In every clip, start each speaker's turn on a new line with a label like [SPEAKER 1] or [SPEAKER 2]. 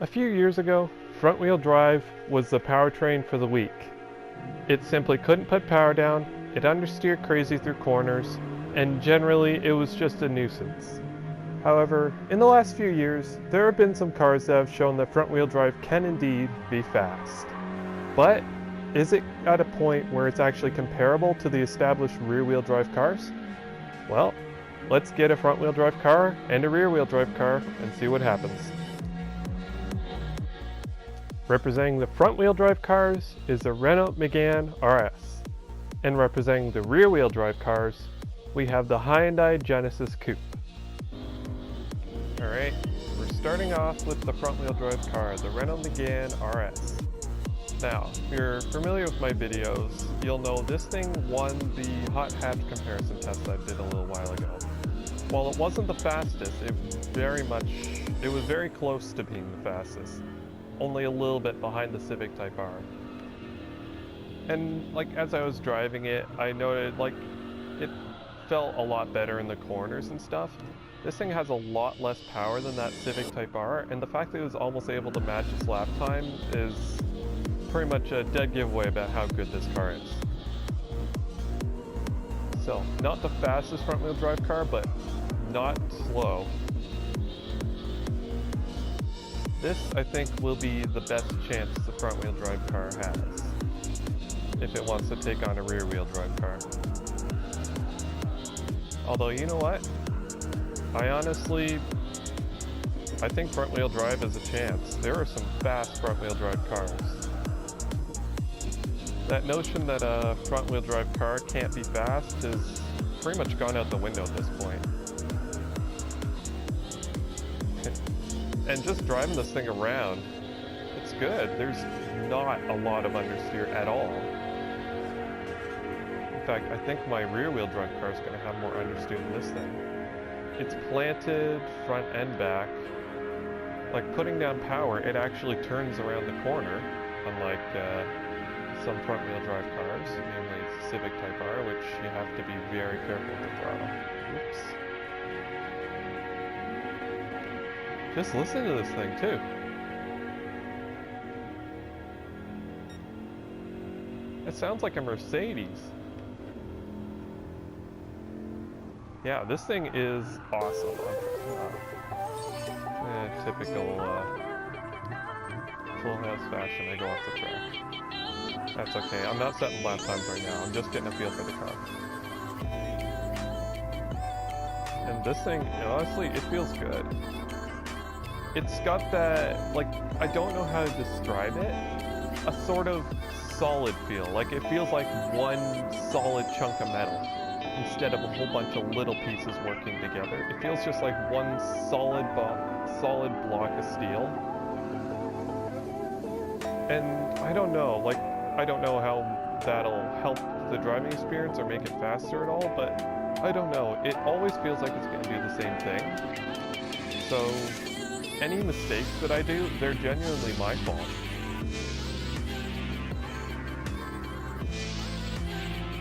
[SPEAKER 1] A few years ago, front-wheel drive was the powertrain for the weak. It simply couldn't put power down, it understeered crazy through corners, and generally it was just a nuisance. However, in the last few years, there have been some cars that have shown that front-wheel drive can indeed be fast. But is it at a point where it's actually comparable to the established rear-wheel drive cars? Well, let's get a front-wheel drive car and a rear-wheel drive car and see what happens. Representing the front-wheel drive cars is the Renault Megane RS. And representing the rear-wheel drive cars, we have the Hyundai Genesis Coupe. Alright, we're starting off with the front-wheel drive car, the Renault Megane RS. Now, if you're familiar with my videos, you'll know this thing won the hot hatch comparison test I did a little while ago. While it wasn't the fastest, it was very close to being the fastest. Only a little bit behind the Civic Type R. And as I was driving it, I noted it felt a lot better in the corners and stuff. This thing has a lot less power than that Civic Type R, and the fact that it was almost able to match its lap time is pretty much a dead giveaway about how good this car is. So, not the fastest front wheel drive car, but not slow. This, I think, will be the best chance the front-wheel drive car has, if it wants to take on a rear-wheel drive car. Although, you know what? I think front-wheel drive has a chance. There are some fast front-wheel drive cars. That notion that a front-wheel drive car can't be fast has pretty much gone out the window at this point. And just driving this thing around, it's good. There's not a lot of understeer at all. In fact, I think my rear-wheel drive car is going to have more understeer than this thing. It's planted front and back. Putting down power, it actually turns around the corner, unlike some front-wheel drive cars, namely Civic Type R, which you have to be very careful with the throttle. Oops. Just listen to this thing, too. It sounds like a Mercedes. Yeah, this thing is awesome. Typical Fullhouse fashion, I go off the track. That's okay, I'm not setting lap times right now, I'm just getting a feel for the car. And this thing, honestly, it feels good. It's got that, I don't know how to describe it, a sort of solid feel. It feels like one solid chunk of metal instead of a whole bunch of little pieces working together. It feels just like one solid block of steel. And I don't know, I don't know how that'll help the driving experience or make it faster at all, but I don't know. It always feels like it's going to do the same thing. So any mistakes that I do, they're genuinely my fault.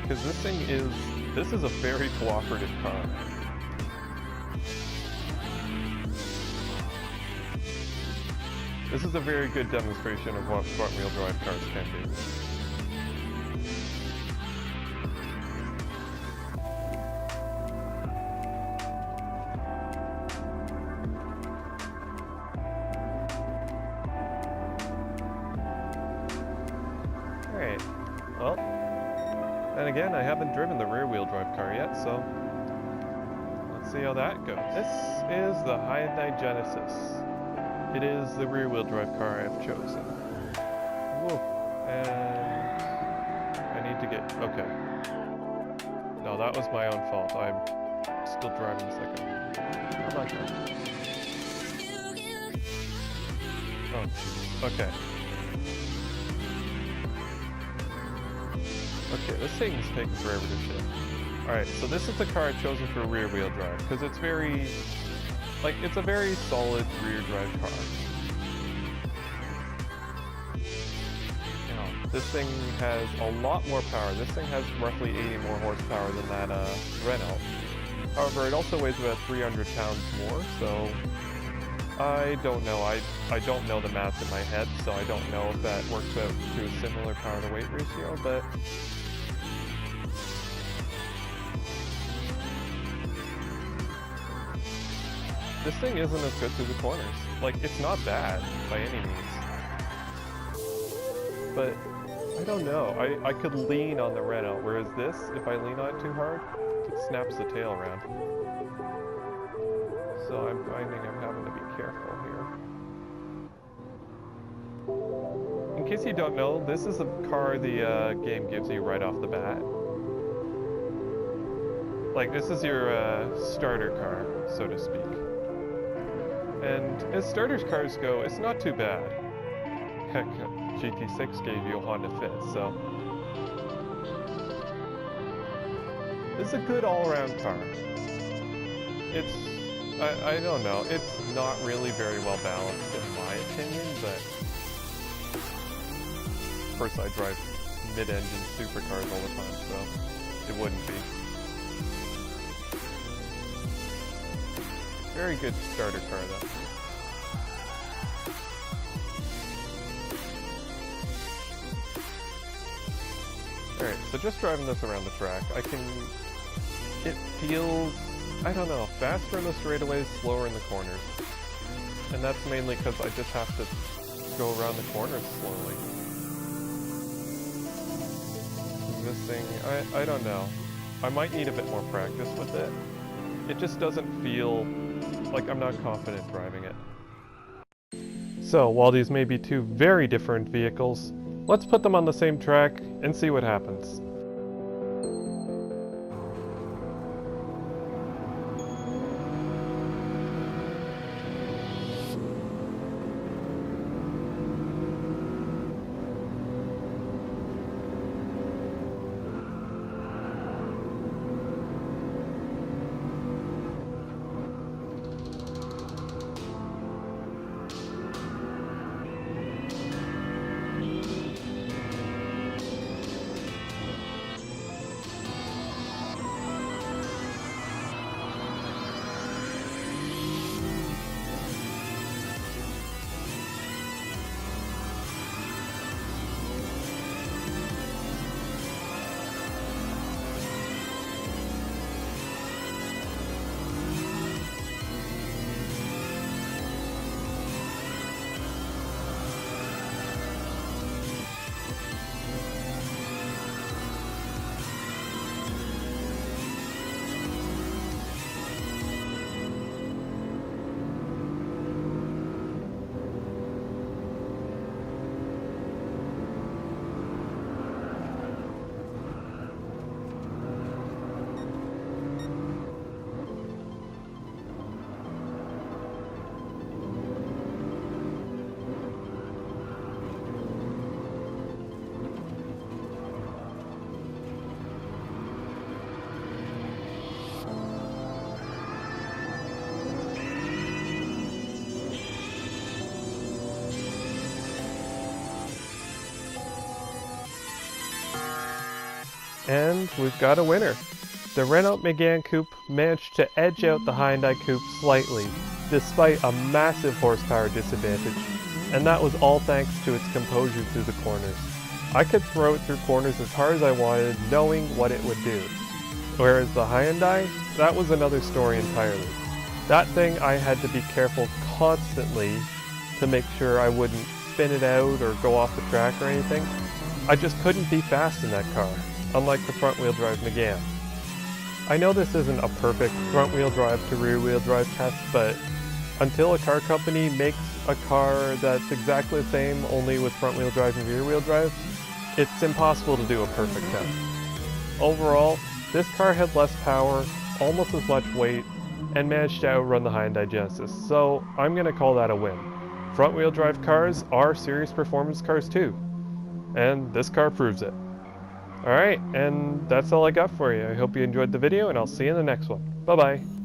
[SPEAKER 1] Because this is a very cooperative car. This is a very good demonstration of what front-wheel drive cars can do. Alright, well, and again, I haven't driven the rear-wheel drive car yet, so let's see how that goes. This is the Hyundai Genesis. It is the rear-wheel drive car I've chosen. Whoa, and I need to get, okay. No, that was my own fault. I'm still driving this like a, how about that? Oh, okay. Okay, this thing's taking forever to ship. Alright, so this is the car I've chosen for rear-wheel drive, because it's very, it's a very solid rear drive car. Now, this thing has a lot more power. This thing has roughly 80 more horsepower than that Renault. However, it also weighs about 300 pounds more, so I don't know. I don't know the math in my head, so I don't know if that works out to a similar power to weight ratio, but this thing isn't as good through the corners. Like, it's not bad by any means. But I don't know. I could lean on the Renault, whereas this, if I lean on it too hard, it snaps the tail around. So I'm finding I'm having to be careful here. In case you don't know, this is a car the game gives you right off the bat. Like, this is your starter car, so to speak. And as starter cars go, it's not too bad. Heck, GT6 gave you a Honda Fit, so it's a good all-around car. It's, I don't know, it's not really very well balanced in my opinion, but of course I drive mid-engine supercars all the time, so it wouldn't be. Very good starter car though. Alright, so just driving this around the track, it feels, I don't know, faster in the straightaways, slower in the corners. And that's mainly because I just have to go around the corners slowly. This thing, I don't know. I might need a bit more practice with it. It just doesn't feel like I'm not confident driving it. So, while these may be two very different vehicles, let's put them on the same track and see what happens. And we've got a winner. The Renault Megane Coupe managed to edge out the Hyundai Coupe slightly, despite a massive horsepower disadvantage, and that was all thanks to its composure through the corners. I could throw it through corners as hard as I wanted, knowing what it would do. Whereas the Hyundai, that was another story entirely. That thing I had to be careful constantly to make sure I wouldn't spin it out or go off the track or anything. I just couldn't be fast in that car, unlike the front-wheel drive Megane. I know this isn't a perfect front-wheel drive to rear-wheel drive test, but until a car company makes a car that's exactly the same, only with front-wheel drive and rear-wheel drive, it's impossible to do a perfect test. Overall, this car had less power, almost as much weight, and managed to outrun the Hyundai Genesis, so I'm going to call that a win. Front-wheel drive cars are serious performance cars too, and this car proves it. Alright, and that's all I got for you. I hope you enjoyed the video, and I'll see you in the next one. Bye-bye.